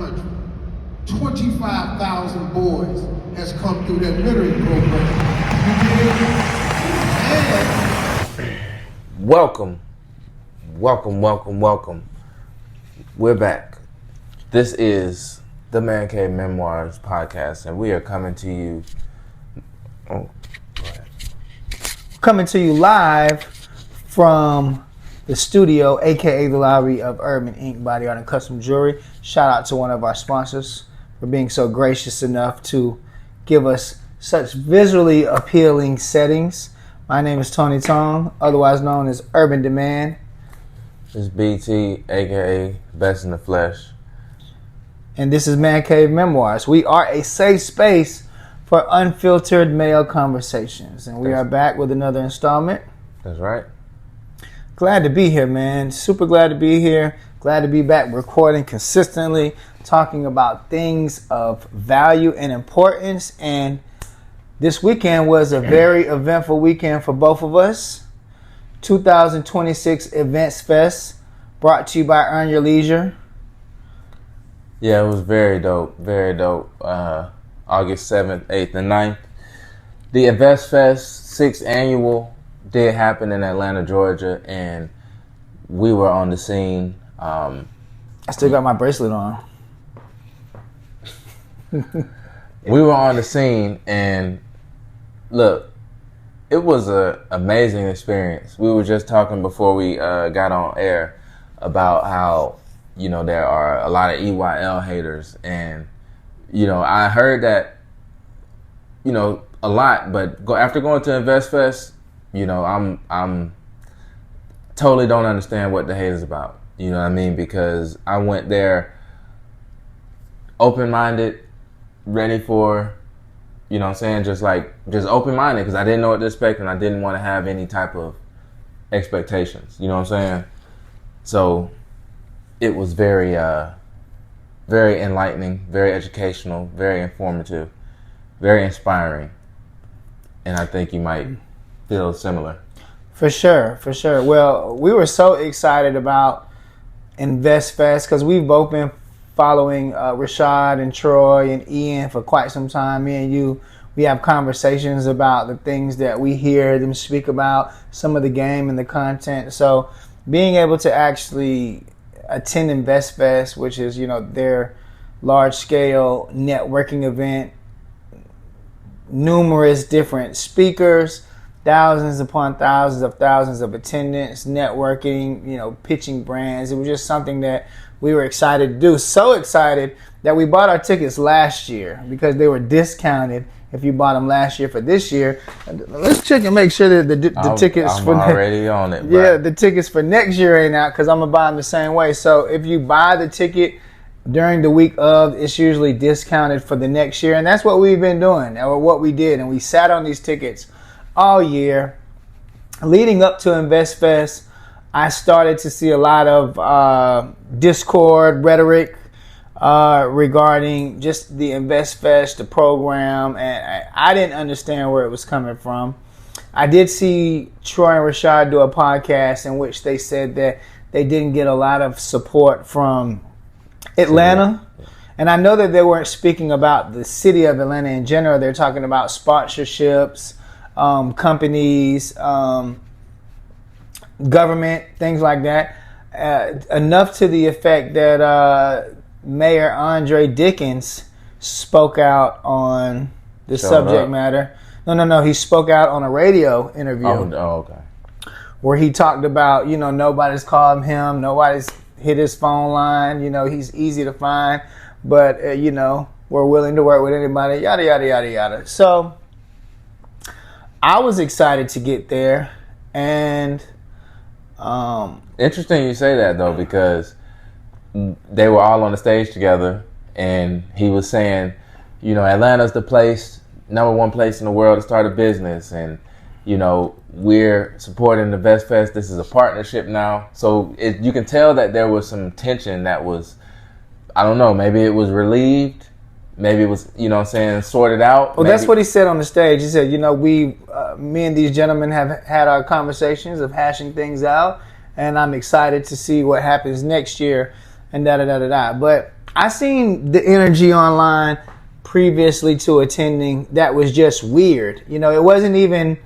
country. 25,000 boys has come through that mentoring program. You did? Welcome. We're back. This is the Mancave Memoirs podcast, and we are coming to you. Coming to you live from the studio, aka the Lobby of Urban Ink Body Art and Custom Jewelry. Shout out to one of our sponsors for being so gracious enough to give us such visually appealing settings. My name is Tony Tong, otherwise known as Urban Demand. This is BT, aka Best in the Flesh. And this is Mancave Memoirs. We are a safe space for unfiltered male conversations. And we are back with another installment. That's right. Glad to be here, man. Super glad to be here. Glad to be back recording consistently, talking about things of value and importance. And this weekend was a very eventful weekend for both of us. 2026 InvestFest, brought to you by Earn Your Leisure. Yeah, it was very dope. August 7th, 8th, and 9th. The InvestFest 6th annual did happen in Atlanta, Georgia, and we were on the scene. I still got my bracelet on. We were on the scene, and look, it was an amazing experience. We were just talking before we got on air about how, you know, there are a lot of EYL haters, and, you know, I heard that, you know, a lot, but after going to InvestFest, you know, I'm totally don't understand what the hate is about. You know what I mean? Because I went there open-minded, ready for, you know what I'm saying, just open-minded, because I didn't know what to expect and I didn't want to have any type of expectations. You know what I'm saying? So it was very, very enlightening, very educational, very informative, very inspiring. And I think you might feel similar. For sure. Well, we were so excited about InvestFest because we've both been following Rashad and Troy and Ian for quite some time. Me and you, we have conversations about the things that we hear them speak about, some of the game and the content. So being able to actually attend InvestFest, which is, you know, their large-scale networking event, numerous different speakers, thousands upon thousands of attendants, networking, you know, pitching brands. It was just something that we were excited to do. So excited that we bought our tickets last year because they were discounted if you bought them last year for this year. Let's check and make sure that the tickets I'm already on it. Bro. Yeah, the tickets for next year ain't out because I'm going to buy them the same way. So if you buy the ticket during the week of, it's usually discounted for the next year. And that's what we've been doing, or what we did. And we sat on these tickets all year. Leading up to InvestFest, I started to see a lot of discord rhetoric regarding just the InvestFest, the program, and I didn't understand where it was coming from. I did see Troy and Rashad do a podcast in which they said that they didn't get a lot of support from Atlanta. And I know that they weren't speaking about the city of Atlanta in general. They're talking about sponsorships, companies, government, things like that. Enough to the effect that Mayor Andre Dickens spoke out on the subject matter. No. He spoke out on a radio interview. Oh, okay. Where he talked about, you know, nobody's called him, nobody's hit his phone line. You know, he's easy to find, but, you know, we're willing to work with anybody, yada, yada, yada, yada. So I was excited to get there. And interesting you say that, though, because they were all on the stage together, and he was saying, you know, Atlanta's the place, number one place in the world to start a business, and, you know, we're supporting the InvestFest. This is a partnership now. So you can tell that there was some tension that was, I don't know, maybe it was relieved, maybe it was, you know what I'm saying, sorted out. Well, that's what he said on the stage. He said, you know, me and these gentlemen have had our conversations of hashing things out, and I'm excited to see what happens next year, and da-da-da-da-da. But I seen the energy online previously to attending that was just weird. You know, it wasn't even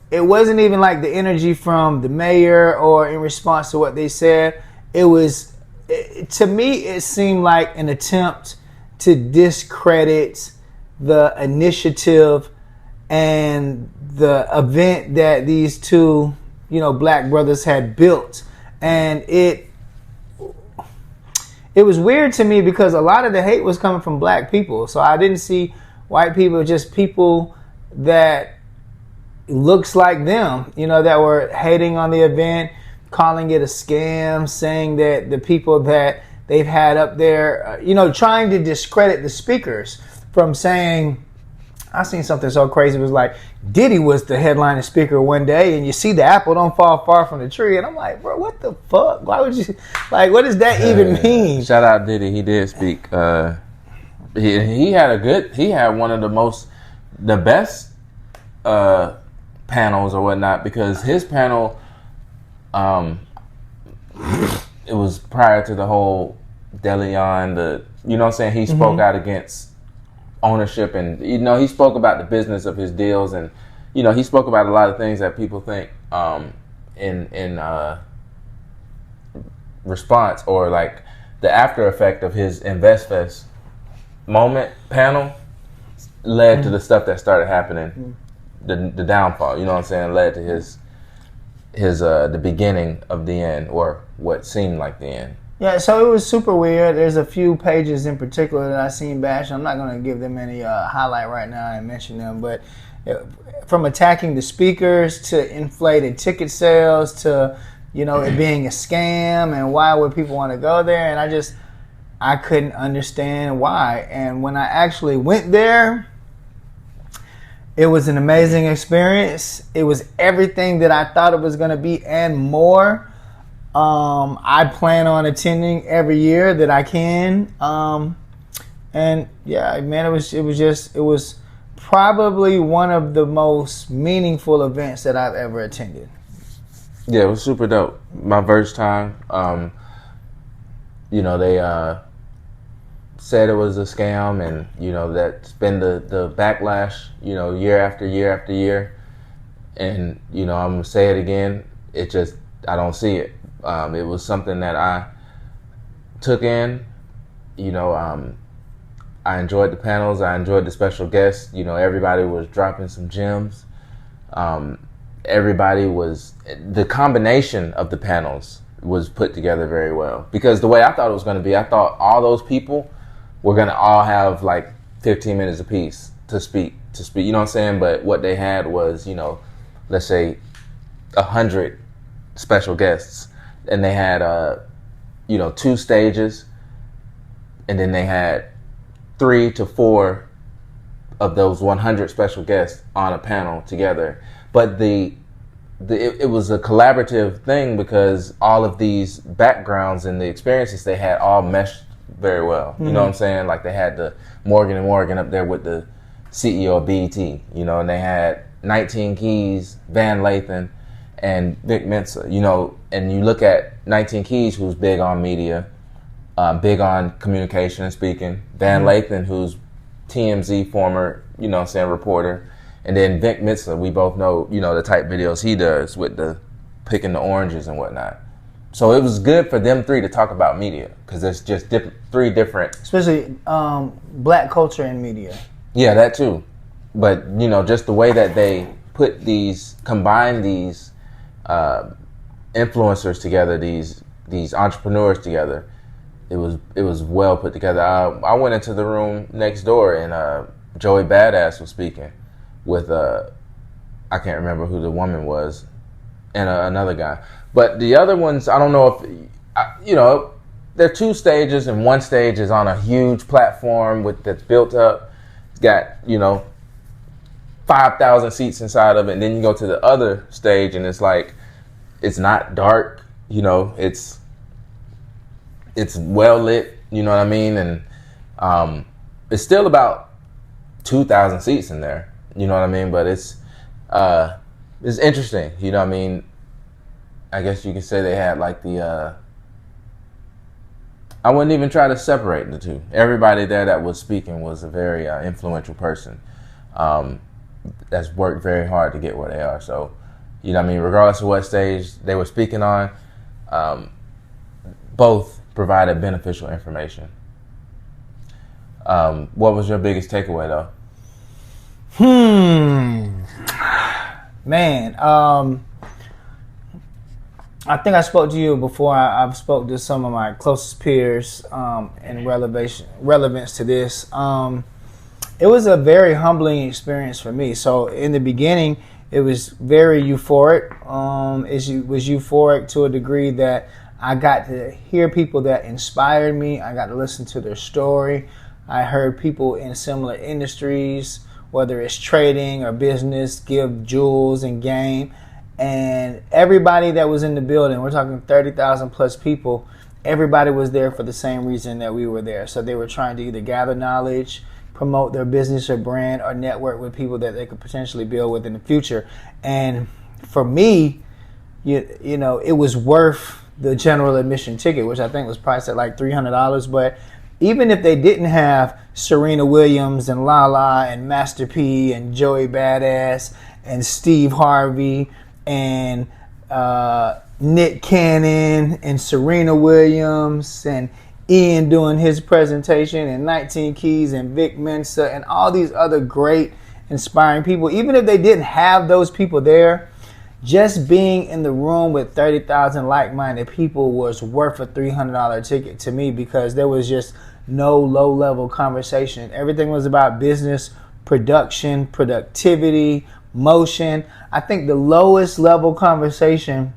like the energy from the mayor or in response to what they said. To me, it seemed like an attempt to discredit the initiative and the event that these two, black brothers had built. And it was weird to me because a lot of the hate was coming from black people. So I didn't see white people, just people that looks like them, that were hating on the event, calling it a scam, saying that the people that they've had up there, trying to discredit the speakers from saying, I seen something so crazy. It was like Diddy was the headlining speaker one day, and you see the apple don't fall far from the tree, and I'm like, bro, what the fuck? Why would you what does that even mean? Shout out Diddy, he did speak. He had one of the best panels or whatnot, because his panel, it was prior to the whole DeLeon, he spoke out against ownership, and he spoke about the business of his deals, and he spoke about a lot of things that people think in response, or like the after effect of his InvestFest moment panel led to the stuff that started happening, the downfall, led to his the beginning of the end, or what seemed like the end. Yeah, so it was super weird. There's a few pages in particular that I seen bash. I'm not going to give them any highlight right now and mention them, but from attacking the speakers to inflated ticket sales to, it being a scam, and why would people want to go there? And I couldn't understand why. And when I actually went there, it was an amazing experience. It was everything that I thought it was going to be and more. I plan on attending every year that I can. And yeah, man, it was probably one of the most meaningful events that I've ever attended. Yeah, it was super dope. My first time, they said it was a scam, and that's been the backlash, year after year after year. And I'm gonna say it again, I don't see it. It was something that I took in. I enjoyed the panels. I enjoyed the special guests. Everybody was dropping some gems. The combination of the panels was put together very well. Because the way I thought it was going to be, I thought all those people were going to all have like 15 minutes apiece to speak. You know what I'm saying? But what they had was, let's say 100 special guests. And they had, 2 stages, and then they had 3 to 4 of those 100 special guests on a panel together. But it was a collaborative thing, because all of these backgrounds and the experiences they had all meshed very well. Mm-hmm. You know what I'm saying? Like they had the Morgan and Morgan up there with the CEO of BET, and they had 19 Keys, Van Lathan, and Vic Mensa, and you look at 19 Keys, who's big on media, big on communication and speaking, Van Lathan, who's TMZ former, reporter, and then Vic Mensa, we both know, the type videos he does with the picking the oranges and whatnot. So it was good for them three to talk about media, because there's just three different... Especially black culture and media. Yeah, that too. But, just the way that they combine these influencers together, these entrepreneurs together, it was well put together. I went into the room next door, and Joey Badass was speaking with I can't remember who the woman was, and another guy. But the other ones, I don't know if there are 2 stages, and one stage is on a huge platform that's built up. It's got 5,000 seats inside of it, and then you go to the other stage, and it's like, it's not dark, it's well lit, you know what I mean? And it's still about 2,000 seats in there, you know what I mean? But it's interesting, you know what I mean? I guess you could say they had like the I wouldn't even try to separate the two. Everybody there that was speaking was a very influential person that's worked very hard to get where they are. So, you know what I mean? Regardless of what stage they were speaking on, both provided beneficial information. What was your biggest takeaway, though? Man, I think I spoke to you before. I've spoke to some of my closest peers in relevance to this. It was a very humbling experience for me. So in the beginning, it was very euphoric. It was euphoric to a degree that I got to hear people that inspired me. I got to listen to their story. I heard people in similar industries, whether it's trading or business, give jewels and game. And everybody that was in the building, we're talking 30,000 plus people, everybody was there for the same reason that we were there. So they were trying to either gather knowledge, promote their business or brand, or network with people that they could potentially build with in the future. And for me, you know, it was worth the general admission ticket, which I think was priced at like $300. But even if they didn't have Serena Williams and Lala and Master P and Joey Badass and Steve Harvey and Nick Cannon and Serena Williams and Ian doing his presentation and 19 Keys and Vic Mensa and all these other great inspiring people, even if they didn't have those people there, just being in the room with 30,000 like-minded people was worth a $300 ticket to me, because there was just no low-level conversation. Everything was about business, production, productivity, motion. I think the lowest level conversation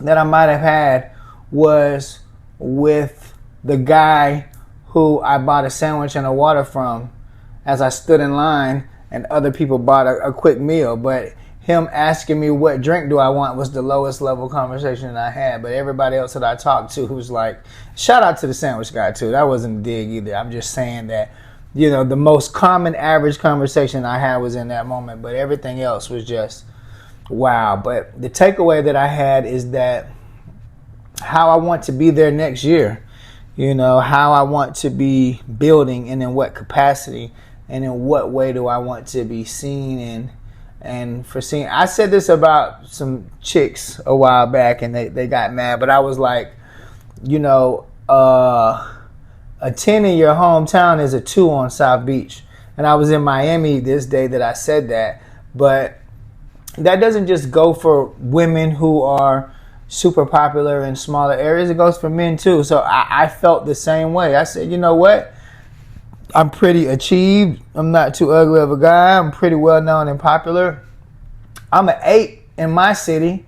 that I might have had was with the guy who I bought a sandwich and a water from as I stood in line and other people bought a quick meal. But him asking me what drink do I want was the lowest level conversation I had. But everybody else that I talked to was like, shout out to the sandwich guy too. That wasn't a dig either. I'm just saying that, you know, the most common average conversation I had was in that moment, but everything else was just wow. But the takeaway that I had is that how I want to be there next year, you know, how I want to be building and in what capacity and in what way do I want to be seen and foreseen. I said this about some chicks a while back and they got mad, but I was like, you know, a 10 in your hometown is a 2 on South Beach. And I was in Miami this day that I said that. But that doesn't just go for women who are super popular in smaller areas. It goes for men too. So I felt the same way. I said, you know what? I'm pretty achieved. I'm not too ugly of a guy. I'm pretty well known and popular. I'm an 8 in my city.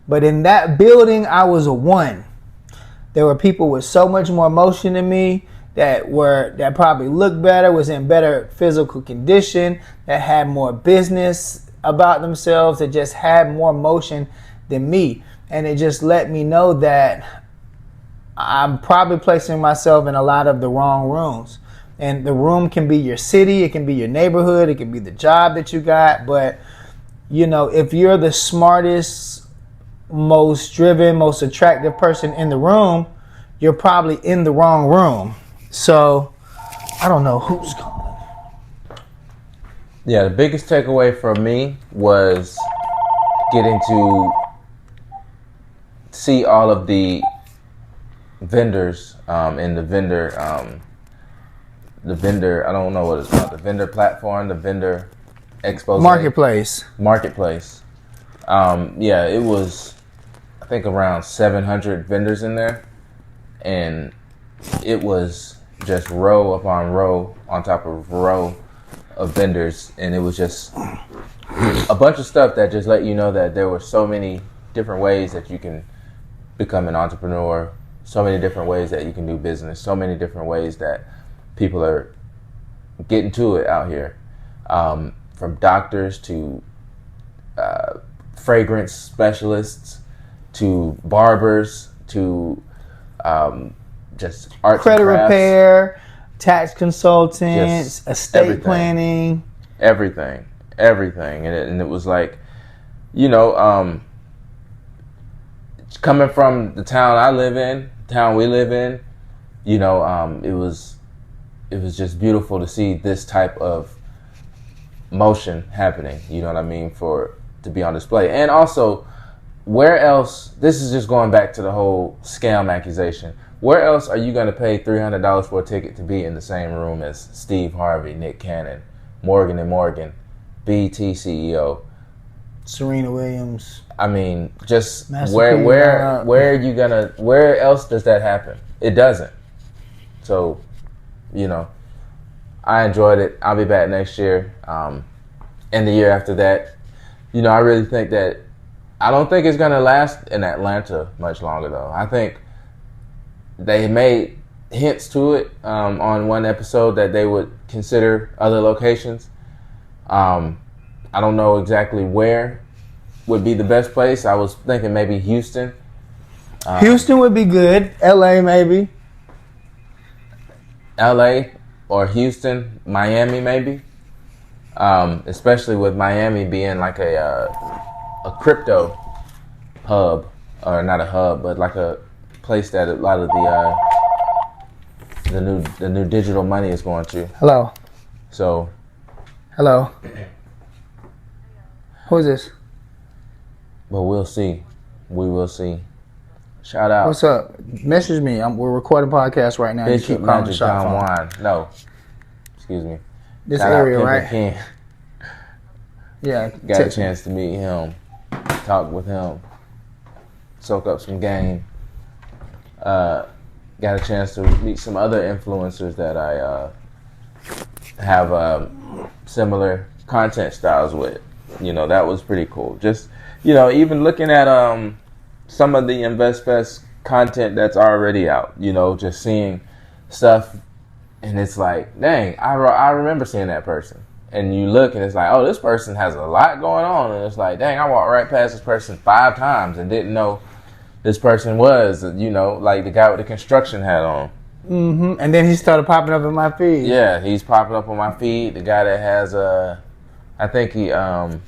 But in that building, I was a 1. There were people with so much more motion than me that probably looked better, was in better physical condition, that had more business about themselves, that just had more motion than me. And it just let me know that I'm probably placing myself in a lot of the wrong rooms. And the room can be your city, it can be your neighborhood, it can be the job that you got. But, you know, if you're the smartest, most driven, most attractive person in the room, you're probably in the wrong room. So I don't know who's calling. Yeah, the biggest takeaway from me was getting to see all of the vendors in the vendor I don't know what it's called, the vendor platform, the vendor expose Marketplace. Yeah, it was, I think, around 700 vendors in there, and it was just row upon row on top of row of vendors, and it was just a bunch of stuff that just let you know that there were so many different ways that you can become an entrepreneur, so many different ways that you can do business, so many different ways that people are getting to it out here, from doctors to fragrance specialists to barbers to just arts credit and crafts, repair, tax consultants, just estate everything. planning, everything, and it was like, you know, coming from the town I live in, town we live in, it was just beautiful to see this type of motion happening. You know what I mean? To be on display. And also, where else? This is just going back to the whole scam accusation. Where else are you going to pay $300 for a ticket to be in the same room as Steve Harvey, Nick Cannon, Morgan and Morgan, BT CEO, Serena Williams? I mean, just Master where else does that happen? It doesn't. So, I enjoyed it. I'll be back next year, and the year after that. I really think that I don't think it's gonna last in Atlanta much longer, though. I think they made hints to it on one episode that they would consider other locations. I don't know exactly where would be the best place. I was thinking maybe Houston. Houston would be good. LA maybe. LA or Houston, Miami maybe. Especially with Miami being like a crypto hub, or not a hub, but like a place that a lot of the new digital money is going to. Hello. So. Hello. Who is this? But we'll see. We will see. Shout out. What's up? Message me. We're recording podcast right now. You keep calling the shot phone. Wine. No. Excuse me. This Shout area, out right? King. Yeah. Got a chance to meet him, talk with him, soak up some game. Got a chance to meet some other influencers that I have similar content styles with. That was pretty cool. Just, even looking at some of the InvestFest content that's already out, just seeing stuff, and it's like, dang, I remember seeing that person. And you look and it's like, oh, this person has a lot going on. And it's like, dang, I walked right past this person 5 times and didn't know this person was, like the guy with the construction hat on. Mm-hmm. And then he started popping up in my feed. Yeah, he's popping up on my feed. The guy that has I think he had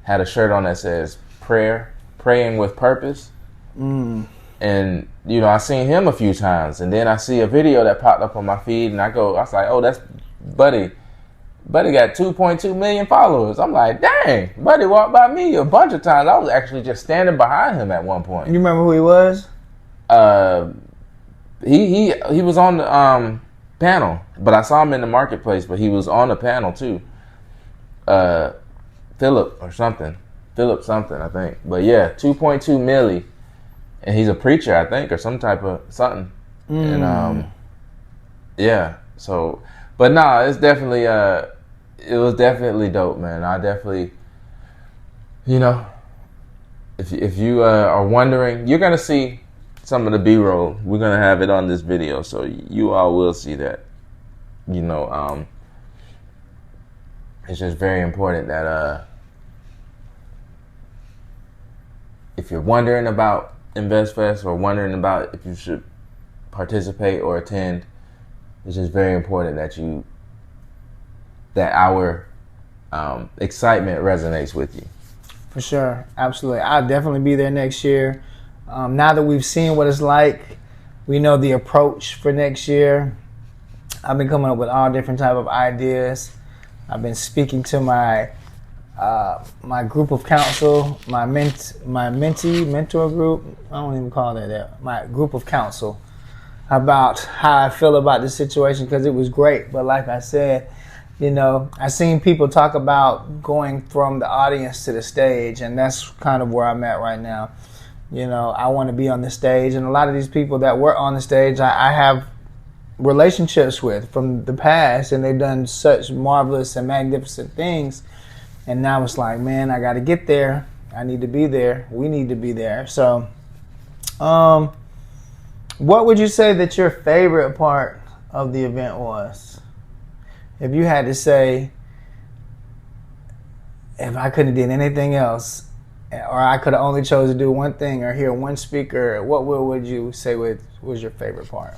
a shirt on that says praying with purpose. Mm. And, I seen him a few times. And then I see a video that popped up on my feed, and I was like, oh, that's Buddy. Buddy got 2.2 million followers. I'm like, dang, Buddy walked by me a bunch of times. I was actually just standing behind him at one point. You remember who he was? He was on the panel, but I saw him in the marketplace, but he was on the panel too. Philip something, I think. But yeah, 2.2 milli, and he's a preacher, I think, or some type of something. And yeah, so, but nah, it's definitely it was definitely dope, man. I definitely, if you are wondering, you're gonna see some of the B-roll. We're gonna have it on this video, so you all will see that. It's just very important that if you're wondering about InvestFest or wondering about if you should participate or attend, it's just very important that our excitement resonates with you. For sure, absolutely. I'll definitely be there next year. Now that we've seen what it's like, we know the approach for next year. I've been coming up with all different type of ideas. I've been speaking to my group of counsel, my mentor group. I don't even call that. My group of counsel, about how I feel about this situation, because it was great. But like I said, I seen people talk about going from the audience to the stage, and that's kind of where I'm at right now. I want to be on the stage, and a lot of these people that were on the stage, I have relationships with from the past, and they've done such marvelous and magnificent things. And now it's like, man, I got to get there. I need to be there. We need to be there. So, what would you say that your favorite part of the event was? If you had to say, if I couldn't have done anything else, or I could have only chose to do one thing or hear one speaker, what would you say was your favorite part?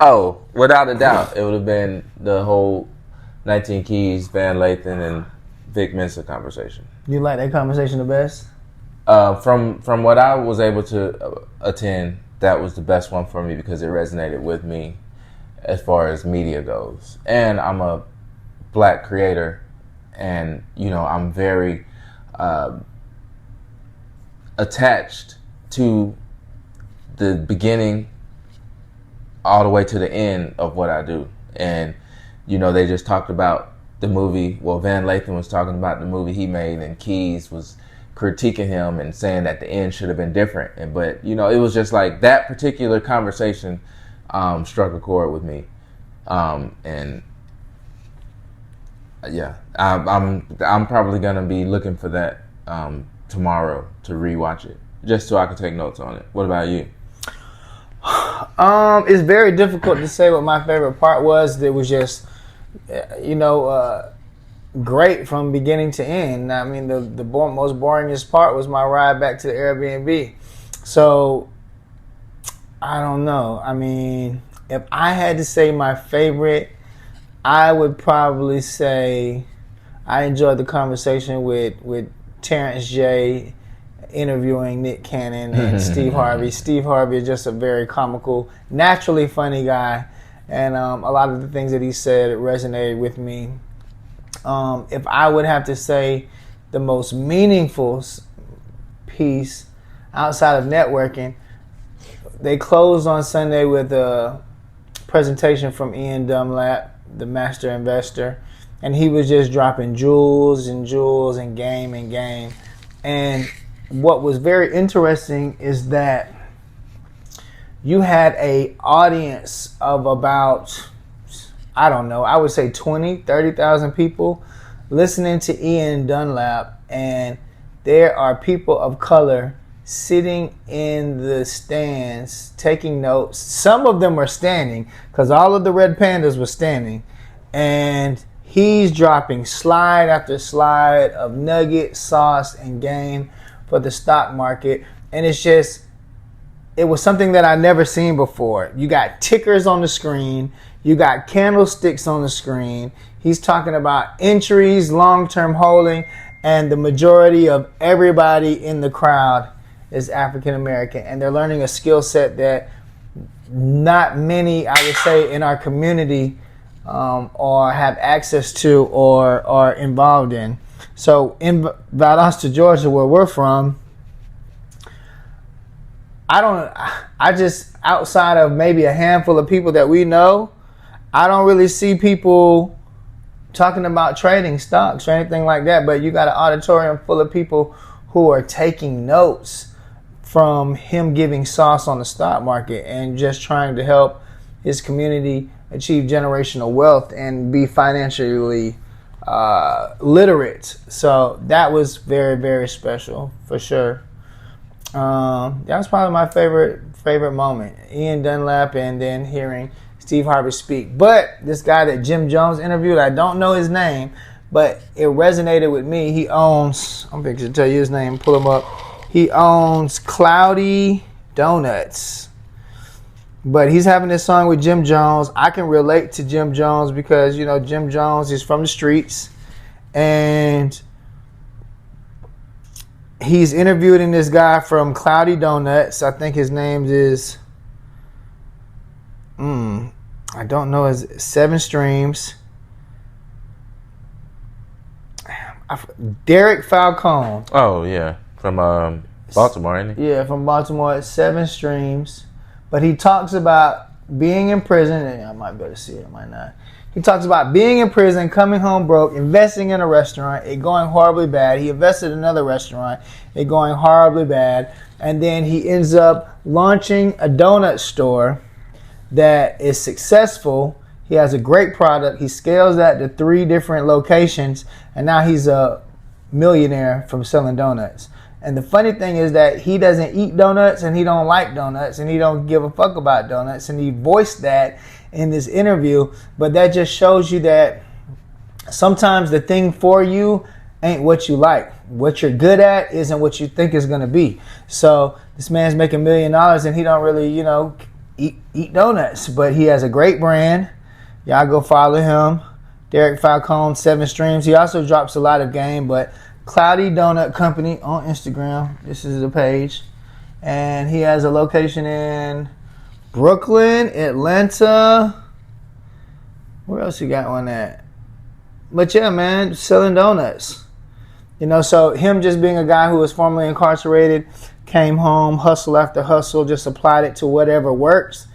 Oh, without a doubt, it would have been the whole 19 Keys, Van Lathan, and Vic Mensa conversation. You like that conversation the best? From what I was able to attend, that was the best one for me because it resonated with me as far as media goes. And I'm a black creator, and I'm very attached to the beginning all the way to the end of what I do. And they just talked about the movie. Well, Van Lathan was talking about the movie he made, and Keys was critiquing him and saying that the end should have been different. But it was just like that particular conversation struck a chord with me. And yeah, I'm probably gonna be looking for that tomorrow to rewatch it, just so I can take notes on it. What about you? It's very difficult to say what my favorite part was. It was just, great from beginning to end. I mean, the most boringest part was my ride back to the Airbnb. So, I don't know. I mean, if I had to say my favorite, I would probably say I enjoyed the conversation with Terrence J interviewing Nick Cannon and Steve Harvey. Steve Harvey is just a very comical, naturally funny guy, and a lot of the things that he said resonated with me. If I would have to say the most meaningful piece outside of networking, they closed on Sunday with a presentation from Ian Dunlap, the master investor, and he was just dropping jewels and jewels and game and game. And what was very interesting is that you had a audience of about, I don't know, I would say 30,000 people listening to Ian Dunlap, and there are people of color sitting in the stands taking notes. Some of them were standing because all of the red pandas were standing, and he's dropping slide after slide of nugget, sauce, and game for the stock market. And it was something that I'd never seen before. You got tickers on the screen. You got candlesticks on the screen. He's talking about entries, long-term holding, and the majority of everybody in the crowd is African American. And they're learning a skill set that not many, I would say, in our community or have access to or are involved in. So in Valdosta, Georgia, where we're from, I just, outside of maybe a handful of people that we know, I don't really see people talking about trading stocks or anything like that. But you got an auditorium full of people who are taking notes from him giving sauce on the stock market and just trying to help his community achieve generational wealth and be financially literate. So that was very, very special for sure. That was probably my favorite moment. Ian Dunlap, and then hearing Steve Harvey speak. But this guy that Jim Jones interviewed, I don't know his name, but it resonated with me. He owns, I'm going to tell you his name, pull him up. He owns Cloudy Donuts. But he's having this song with Jim Jones. I can relate to Jim Jones because, Jim Jones is from the streets. And he's interviewing this guy from Cloudy Donuts. I think his name is, I don't know, his 7 Streams. Derek Falcone. Oh, yeah. From Baltimore, ain't he? Yeah, from Baltimore. 7 Streams. But he talks about being in prison. And I might be able to see it, I might not. He talks about being in prison, coming home broke, investing in a restaurant, it going horribly bad. He invested in another restaurant, it going horribly bad. And then he ends up launching a donut store that is successful. He has a great product. He scales that to 3 different locations. And now he's a millionaire from selling donuts. And the funny thing is that he doesn't eat donuts and he don't like donuts and he don't give a fuck about donuts. And he voiced that in this interview. But that just shows you that sometimes the thing for you ain't what you like. What you're good at isn't what you think is going to be. So this man's making $1 million and he don't really, eat donuts. But he has a great brand. Y'all go follow him. Derek Falcone, 7 Streams. He also drops a lot of game, but Cloudy Donut Company on Instagram. This is the page. And he has a location in Brooklyn, Atlanta. Where else you got one at? But yeah, man, selling donuts. You know, so him just being a guy who was formerly incarcerated, came home, hustle after hustle, just applied it to whatever works.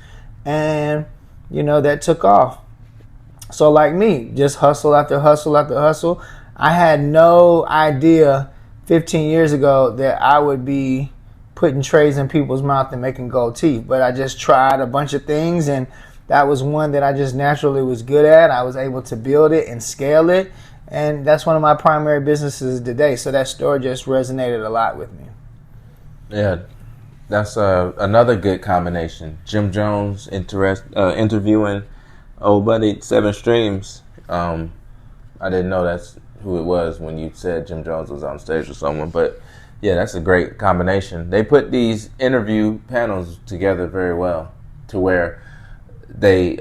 And, you know, that took off. So like me, just hustle after hustle after hustle. I had no idea 15 years ago that I would be putting trays in people's mouth and making gold teeth. But I just tried a bunch of things, and that was one that I just naturally was good at. I was able to build it and scale it. And that's one of my primary businesses today. So that story just resonated a lot with me. Yeah, that's another good combination. Jim Jones interviewing old buddy 7 Streams. I didn't know that's who it was when you said Jim Jones was on stage with someone, but yeah, that's a great combination. They put these interview panels together very well to where they,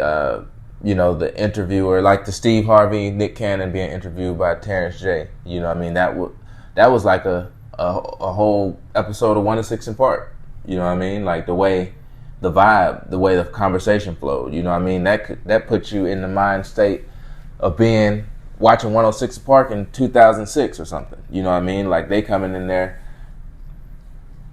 you know, the interviewer, like the Steve Harvey, Nick Cannon being interviewed by Terrence J. You know what I mean? That was like a whole episode of 1 to 6 in Park. You know what I mean? Like the way the vibe, the way the conversation flowed. You know what I mean? That puts you in the mind state of being watching 106 Park in 2006 or something. You know what I mean? Like they coming in there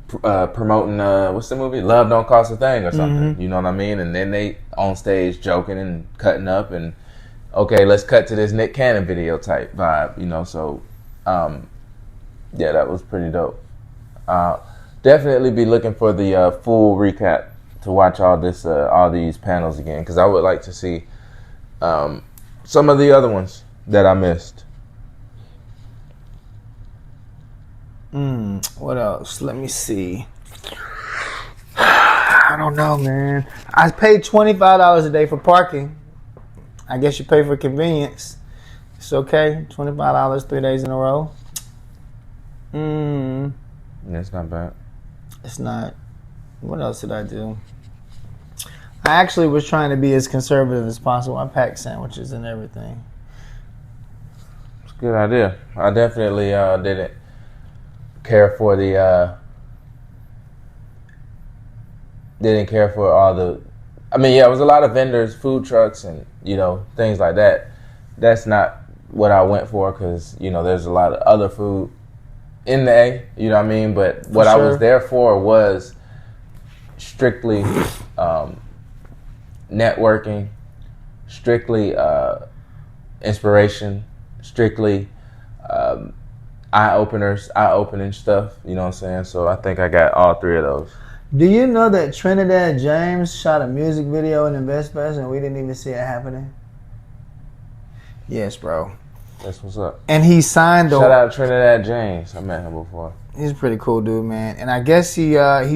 promoting what's the movie? Love Don't Cost a Thing or something. Mm-hmm. You know what I mean? And then they on stage joking and cutting up and okay, let's cut to this Nick Cannon video type vibe. You know, so yeah, that was pretty dope. Definitely be looking for the full recap to watch all these panels again, because I would like to see some of the other ones that I missed. What else? Let me see. I don't know, man. I paid $25 a day for parking. I guess you pay for convenience. It's okay. $25 3 days in a row. Yeah, it's not bad. It's not. What else did I do? I actually was trying to be as conservative as possible. I packed sandwiches and everything. It's a good idea. I definitely didn't care for didn't care for all the. I mean, yeah, it was a lot of vendors, food trucks, and you know things like that. That's not what I went for, because you know there's a lot of other food in the A, you know what I mean? But what I was there for was strictly networking, strictly inspiration, strictly eye-opening stuff, you know what I'm saying? So I think I got all 3 of those. Do you know that Trinidad James shot a music video in InvestFest and we didn't even see it happening? Yes, bro. That's what's up. And he signed Shout out Trinidad James. I met him before. He's a pretty cool dude, man. And I guess he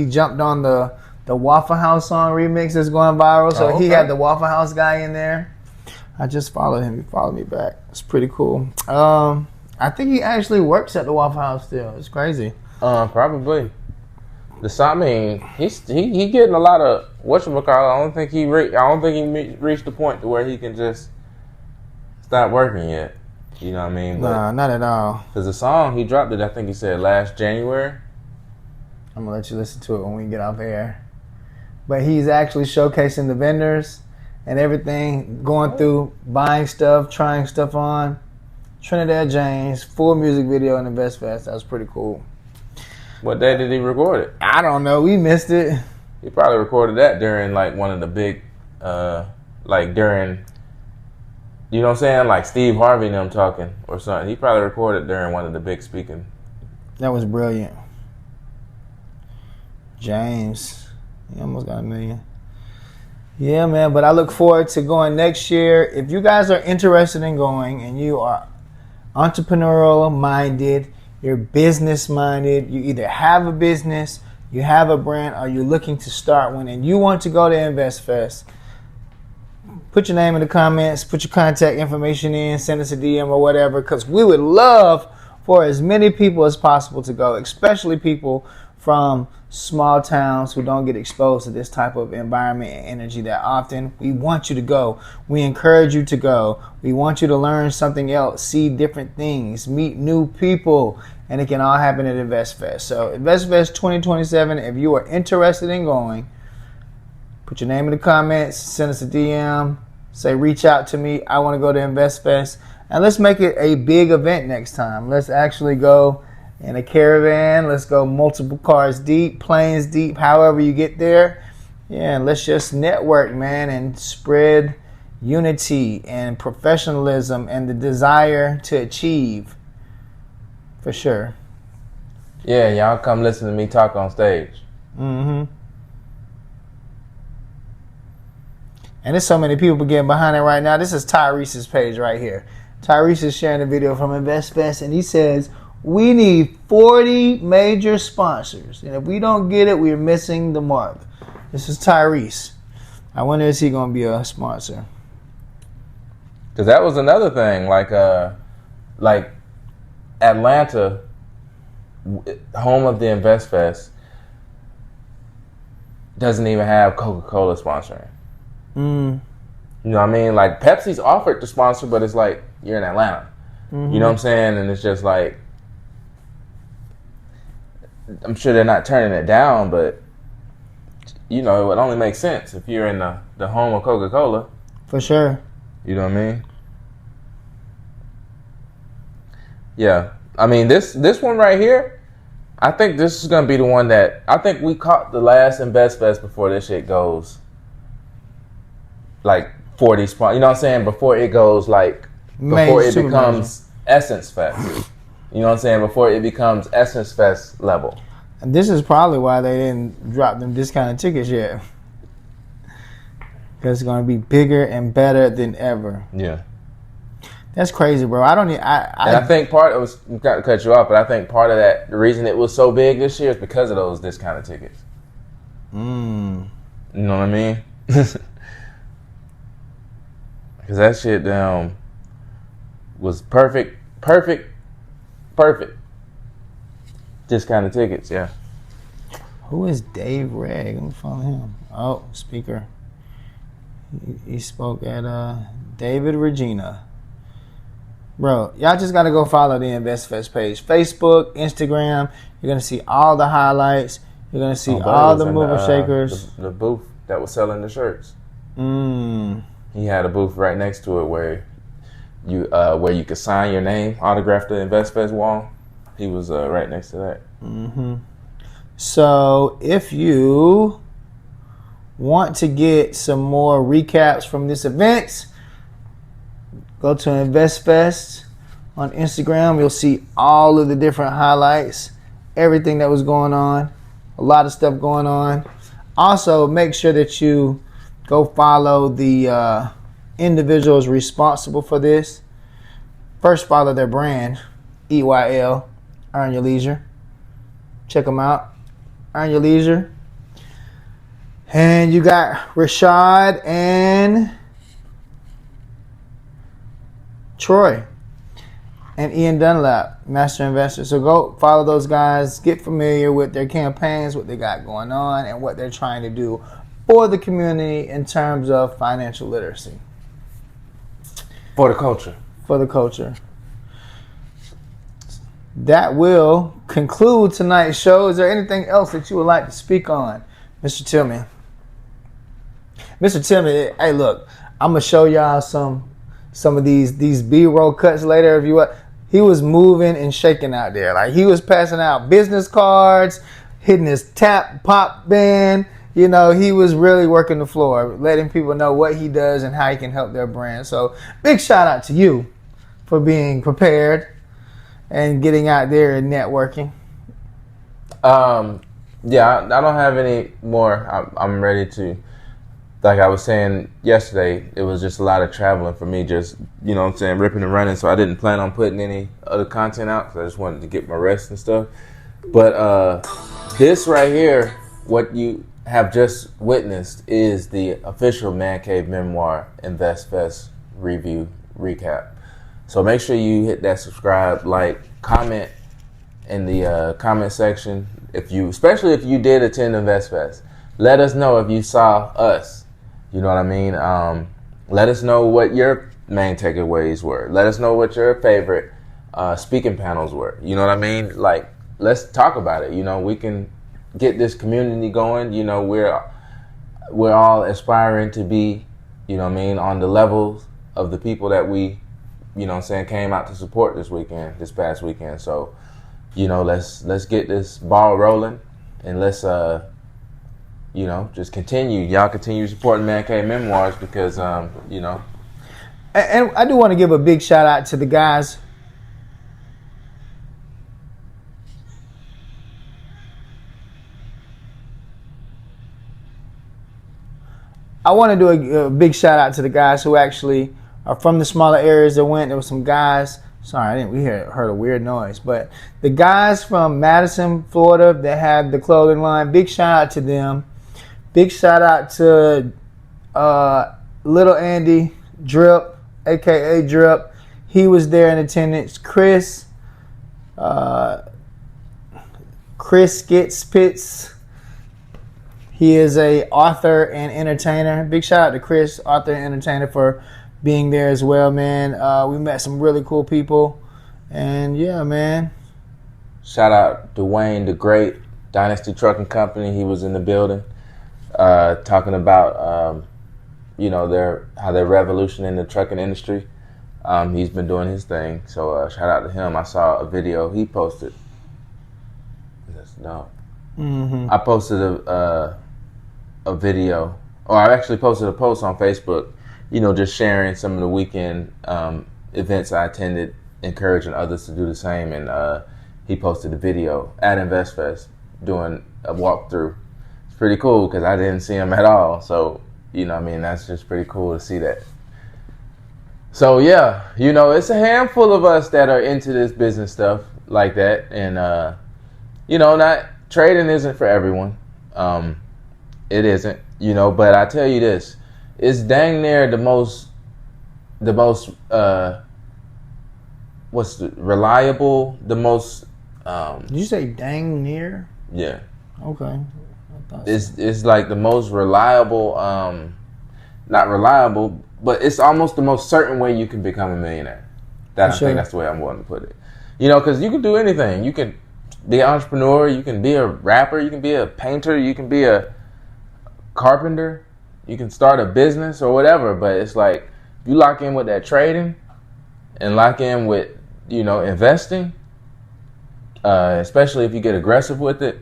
jumped on the Waffle House song remix that's going viral. So he had the Waffle House guy in there. I just followed him. He followed me back. It's pretty cool. I think he actually works at the Waffle House still. It's crazy. Probably. I mean, he getting a lot of whatchamacallit. I don't think he reached the point to where he can just stop working yet. You know what I mean? Nah, not at all. Because the song, he dropped it, I think he said last January. I'm going to let you listen to it when we get off air. But he's actually showcasing the vendors and everything, going through, buying stuff, trying stuff on. Trinidad James, full music video in InvestFest. That was pretty cool. What day did he record it? I don't know. We missed it. He probably recorded that during, like, one of the big, during... You know what I'm saying? Like Steve Harvey and them talking or something. He probably recorded during one of the big speaking. That was brilliant. James. He almost got $1 million. Yeah, man. But I look forward to going next year. If you guys are interested in going and you are entrepreneurial minded, you're business minded, you either have a business, you have a brand, or you're looking to start one and you want to go to InvestFest, put your name in the comments, put your contact information in, send us a DM or whatever, because we would love for as many people as possible to go, especially people from small towns who don't get exposed to this type of environment and energy that often. We want you to go. We encourage you to go. We want you to learn something else, see different things, meet new people, and it can all happen at InvestFest. So InvestFest 2027, if you are interested in going, put your name in the comments, send us a DM, say reach out to me, I want to go to InvestFest, and let's make it a big event next time. Let's actually go in a caravan, let's go multiple cars deep, planes deep, however you get there. Yeah, and let's just network, man, and spread unity and professionalism and the desire to achieve. For sure. Yeah, y'all come listen to me talk on stage. Mm-hmm. And there's so many people getting behind it right now. This is Tyrese's page right here. Tyrese is sharing a video from InvestFest, and he says, we need 40 major sponsors. And if we don't get it, we're missing the mark. This is Tyrese. I wonder is he going to be a sponsor? Because that was another thing. Like Atlanta, home of the InvestFest, doesn't even have Coca-Cola sponsoring. You know what I mean? Like Pepsi's offered to sponsor, but it's like you're in Atlanta. You know what I'm saying? And it's just like, I'm sure they're not turning it down, but you know, it would only make sense if you're in the home of Coca-Cola. For sure. You know what I mean? Yeah. I mean, this one right here, I think this is going to be the one that, I think we caught the last InvestFest before this shit goes like 40 spot. You know what I'm saying? Before it goes like, before it becomes Essence Fest. You know what I'm saying? Before it becomes Essence Fest level. And this is probably why they didn't drop them discounted tickets yet. Because it's going to be bigger and better than ever. Yeah. That's crazy, bro. I think part of it was, got to cut you off, but I think part of that, the reason it was so big this year is because of those discounted tickets. You know what I mean? Because that shit was perfect. Discounted tickets, yeah. Who is Dave Reg? Let me follow him. Oh, speaker. He spoke at David Regina. Bro, y'all just got to go follow the InvestFest page. Facebook, Instagram. You're going to see all the highlights. You're going to see all the mover shakers. The booth that was selling the shirts. He had a booth right next to it where you could sign your name, autograph the InvestFest wall. He was right next to that. So if you want to get some more recaps from this event, go to InvestFest on Instagram. You'll see all of the different highlights, everything that was going on, a lot of stuff going on. Also, make sure that you go follow the individuals responsible for this. First, follow their brand, EYL, Earn Your Leisure. Check them out, Earn Your Leisure. And you got Rashad and Troy and Ian Dunlap, Master Investor. So go follow those guys, get familiar with their campaigns, what they got going on, and what they're trying to do for the community in terms of financial literacy. For the culture. For the culture. That will conclude tonight's show. Is there anything else that you would like to speak on, Mr. Tillman? Mr. Tillman, hey, look, I'm going to show y'all some of these B-roll cuts later. If you want. He was moving and shaking out there. Like, he was passing out business cards, hitting his tap pop band. You know, he was really working the floor, letting people know what he does and how he can help their brand. So, big shout out to you for being prepared and getting out there and networking. Yeah, I don't have any more. I'm ready to, like I was saying yesterday, it was just a lot of traveling for me, just, you know what I'm saying, ripping and running. So I didn't plan on putting any other content out because I just wanted to get my rest and stuff. But this right here, what you have just witnessed, is the official Mancave Memoir InvestFest review recap. So make sure you hit that subscribe, like, comment, in the comment section, especially if you did attend InvestFest. Let us know if you saw us. You know what I mean? Let us know what your main takeaways were. Let us know what your favorite speaking panels were. You know what I mean? Like, let's talk about it. You know, we can get this community going. You know, we're all aspiring to be, you know what I mean, on the levels of the people that we, you know what I'm saying, came out to support this past weekend. So, you know, let's get this ball rolling, and let's you know, just continue. Y'all continue supporting Mancave Memoirs because you know. And I do want to give a big shout out to the guys. I want to do a big shout out to the guys who actually are from the smaller areas that went. There were some guys. Sorry, we heard a weird noise. But the guys from Madison, Florida that had the clothing line, big shout out to them. Big shout out to Little Andy Drip, a.k.a. Drip. He was there in attendance. Chris Skitspitz. He is a author and entertainer. Big shout out to Chris, author and entertainer, for being there as well, man. We met some really cool people. And yeah, man. Shout out Dwayne the Great, Dynasty Trucking Company. He was in the building talking about you know, how they're revolutioning the trucking industry. He's been doing his thing. So shout out to him. I saw a video he posted. That's dope. Mm-hmm. I posted a video, or I actually posted a post on Facebook, you know, just sharing some of the weekend events I attended, encouraging others to do the same. And he posted a video at InvestFest doing a walkthrough. It's pretty cool because I didn't see him at all. So, you know what I mean, that's just pretty cool to see that. So, yeah, you know, it's a handful of us that are into this business stuff like that. And, you know, trading isn't for everyone. It isn't, you know, but I tell you this, it's dang near the most reliable, the most Did you say dang near? Yeah. Okay. It's like the most reliable, not reliable, but it's almost the most certain way you can become a millionaire. I think that's the way I'm wanting to put it. You know, because you can do anything. You can be an entrepreneur, you can be a rapper, you can be a painter, you can be a carpenter, you can start a business or whatever. But it's like, if you lock in with that trading and lock in with, you know, investing, especially if you get aggressive with it,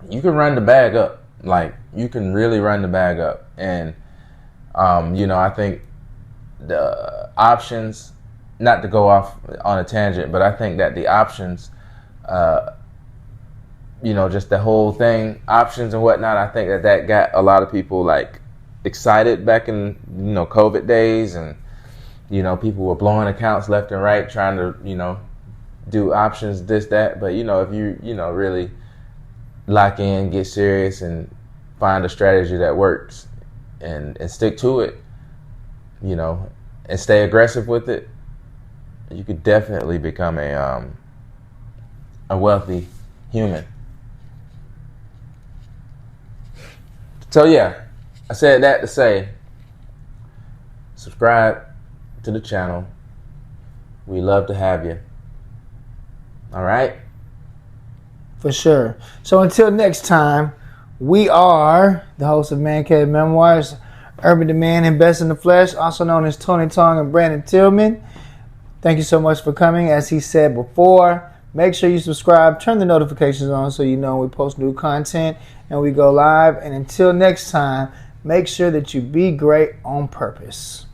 you can run the bag up. Like, you can really run the bag up. And, you know, I think the options, not to go off on a tangent, but I think that the options, you know, just the whole thing, options and whatnot, I think that got a lot of people, like, excited back in, you know, COVID days. And, you know, people were blowing accounts left and right trying to, you know, do options, this, that. But, you know, if you know, really lock in, get serious, and find a strategy that works and stick to it, you know, and stay aggressive with it, you could definitely become a wealthy human. So yeah, I said that to say, subscribe to the channel. We love to have you. All right? For sure. So until next time, we are the hosts of Mancave Memoirs, Urban Demand and Best in the Flesh, also known as Tony Tong and Brandon Tillman. Thank you so much for coming. As he said before, make sure you subscribe, turn the notifications on so you know when we post new content and we go live. And until next time, make sure that you be great on purpose.